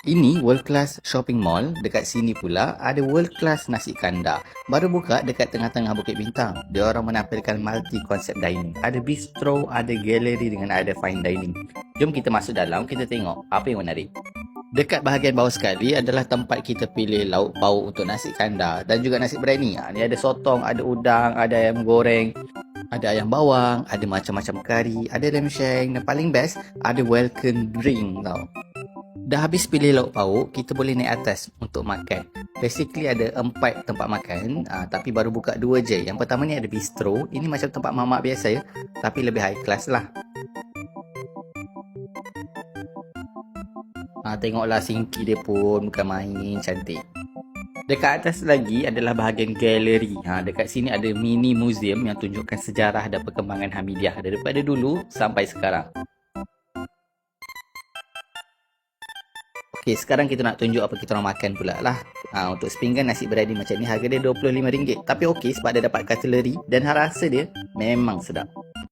Ini world class shopping mall. Dekat sini pula ada world class nasi kandar. Baru buka dekat tengah-tengah Bukit Bintang. Dia orang menampilkan multi concept dining. Ada bistro, ada galeri dengan ada fine dining. Jom kita masuk dalam, kita tengok apa yang menarik. Dekat bahagian bawah sekali adalah tempat kita pilih lauk pauk untuk nasi kandar dan juga nasi biryani. Ni ada sotong, ada udang, ada ayam goreng, ada ayam bawang, ada macam-macam kari, ada lamb shank dan paling best ada welcome drink tau. Dah habis pilih lauk pauk, kita boleh naik atas untuk makan. Basically ada 4 tempat makan, tapi baru buka 2 je. Yang pertama ni ada bistro. Ini macam tempat mamak biasa ya, tapi lebih high class lah. Tengoklah sinki dia pun bukan main, cantik. Dekat atas lagi adalah bahagian galeri. Dekat sini ada mini museum yang tunjukkan sejarah dan perkembangan Hamidiah daripada dulu sampai sekarang. Okey, sekarang kita nak tunjuk apa kita orang makan pula lah. Untuk sepinggan nasi biryani macam ni harga dia RM25. Tapi okey sebab dia dapat cutlery dan rasa dia memang sedap.